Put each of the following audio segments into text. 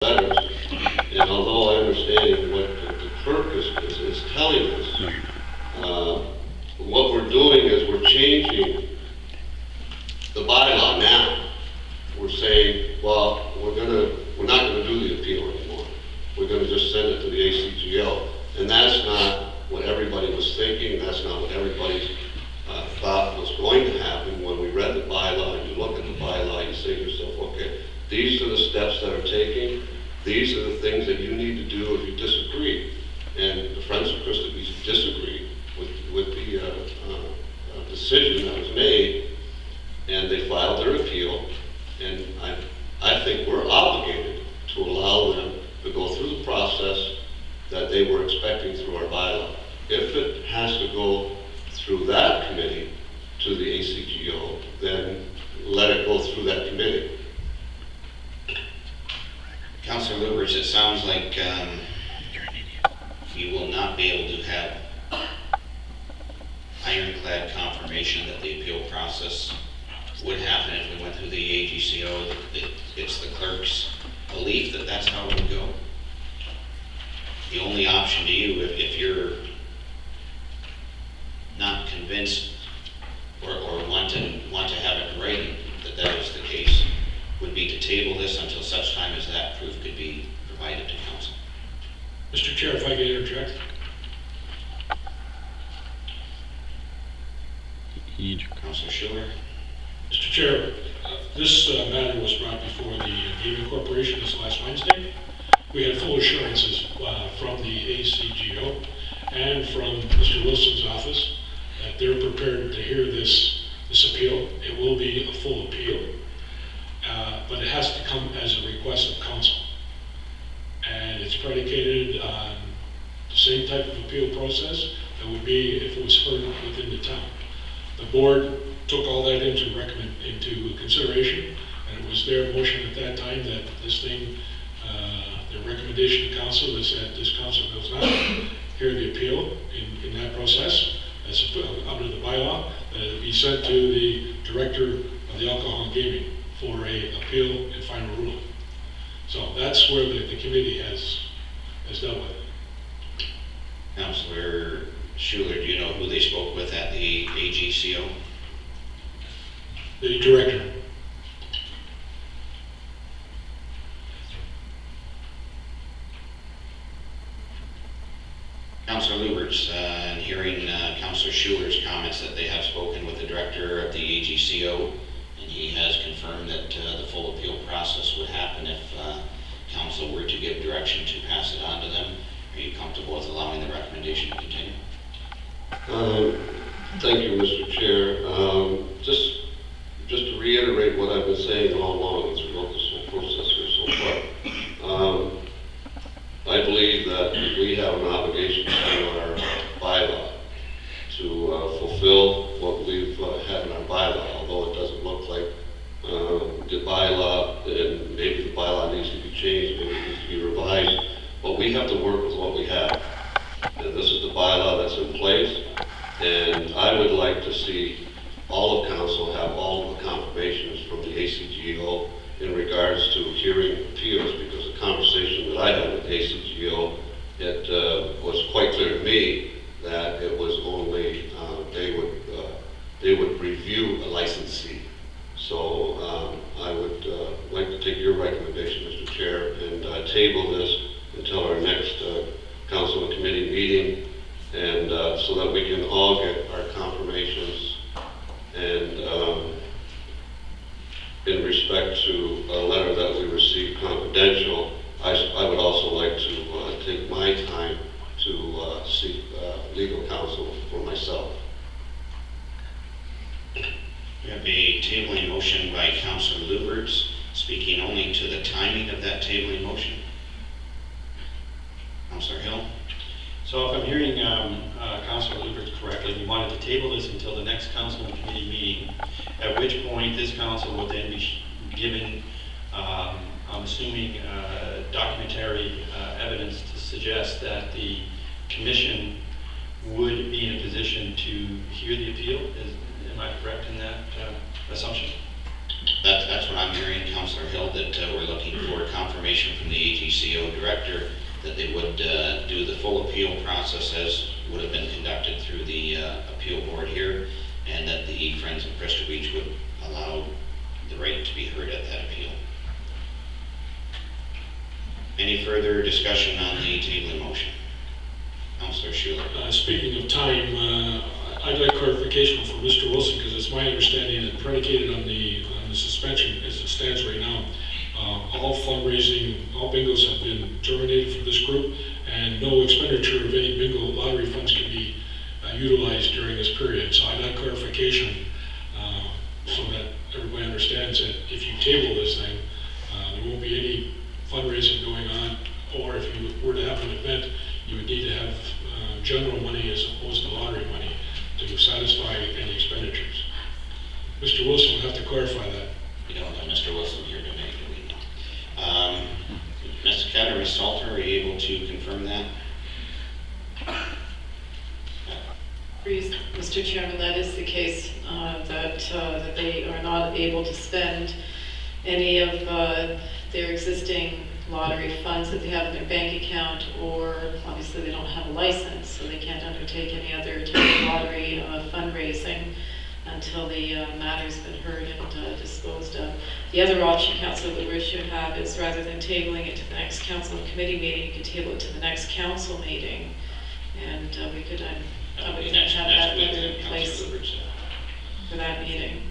letters, and although I understand what the clerk is telling us, what we're doing is we're changing the bylaw now. We're saying, well, we're not gonna do the appeal anymore. We're gonna just send it to the ACGO, and that's not what everybody was thinking. That's not what everybody thought was going to happen. When we read the bylaw, and you look at the bylaw, you say to yourself, okay, these are the steps that are taken. These are the things that you need to do if you disagree. And the Friends of Krista disagreed with the decision that was made, and they filed their appeal. And I think we're obligated to allow them to go through the process that they were expecting through our bylaw. If it has to go through that committee to the ACGO, then let it go through that committee. Councilor Lubers, it sounds like you will not be able to have ironclad confirmation that the appeal process would happen if we went through the AGCO. It's the clerk's belief that that's how it would go. The only option to you, if you're not convinced or want to have it in writing that is the case, would be to table this until such time as that proof could be provided to council. Mr. Chair, if I could interject. Councilor Schuler. Mr. Chair, this matter was brought before the Gaming Corporation this last Wednesday. We had full assurances from the ACGO and from Mr. Wilson's office that they're prepared to hear this appeal. It will be a full appeal, but it has to come as a request of council. And it's predicated on the same type of appeal process that would be if it was heard within the town. The board took all that into consideration, and it was their motion at that time that this thing, their recommendation to council is that this council does not hear the appeal in that process as under the bylaw, that it be sent to the director of the alcohol and gaming for a appeal and final ruling. So that's where the committee has dealt with it. Councilor Schuler, do you know who they spoke with at the AGCO? The director. Councilor Luberts, in hearing Councilor Schuler's comments that they have spoken with the director of the AGCO, and he has confirmed that the full appeal process would happen if council were to give direction to pass it on to them. Are you comfortable with allowing the recommendation to continue? Thank you, Mr. Chair. Just to reiterate what I've been saying all along throughout this whole process here so far. I believe that we have an obligation to our bylaw to fulfill what we've had in our bylaw, although it doesn't look like the bylaw, and maybe the bylaw needs to be changed, maybe it needs to be revised, but we have to work with what we have. And this is the bylaw that's in place, and I would like to see all of council have all of the confirmations from the ACGO in regards to hearing appeals, because the conversation that I had with the ACGO, it was quite clear to me that it was only, they would review a licensee. So I would like to take your recommendation, Mr. Chair, and table this until our next council and committee meeting, and so that we can all get our confirmations. And in respect to a letter that we received confidential, I would also like to take my time to seek legal counsel for myself. We have a tabling motion by Councilor Luberts, speaking only to the timing of that tabling motion. Councilor Hill. So if I'm hearing Councilor Luberts correctly, we wanted to table this until the next council and committee meeting, at which point this council will then be given, I'm assuming, documentary evidence to suggest that the commission would be in a position to hear the appeal. Am I correct in that assumption? That's what I'm hearing, Councilor Hill, that we're looking for confirmation from the AGCO director that they would do the full appeal process as would have been conducted through the appeal board here, and that the Friends of Crystal Beach would allow the right to be heard at that appeal. Any further discussion on the tabling motion? Councilor Schuler. Speaking of time, I'd like clarification from Mr. Wilson, because it's my understanding that predicated on the suspension as it stands right now, all fundraising, all bingos have been terminated for this group, and no expenditure of any bingo lottery funds can be utilized during this period. So I'd like clarification so that everybody understands that if you table this thing, there won't be any fundraising going on, or if you were to have an event, you would need to have general money as opposed to lottery money to satisfy any expenditures. Mr. Wilson will have to clarify that. We don't have Mr. Wilson here to make it, we know. Ms. Ketter, Ms. Salter, are you able to confirm that? Mr. Chairman, that is the case, that they are not able to spend any of their existing lottery funds that they have in their bank account, or obviously they don't have a license, so they can't undertake any other type of lottery fundraising until the matter's been heard and disposed of. The other option, Councilor Woodward, you have is rather than tabling it to the next council and committee meeting, you could table it to the next council meeting, and we could have that letter in place for that meeting.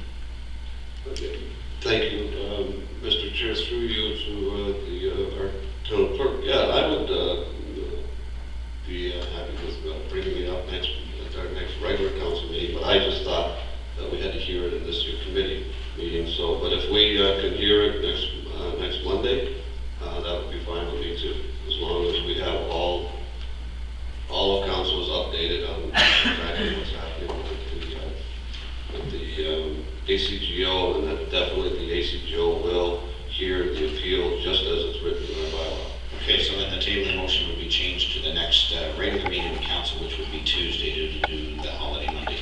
Okay. Thank you, Mr. Chair, through you to our town clerk. Yeah, I would be happy with bringing it up at our next regular council meeting, but I just thought that we had to hear it in this committee meeting. So, but if we can hear it next Monday, that would be fine with me too, as long as we have all of council is updated on exactly what's happening with the ACGO, and that definitely the ACGO will hear the appeal just as it's written in our bylaw. Okay, so then the tabling motion would be changed to the next regular meeting of council, which would be Tuesday due to the holiday Monday.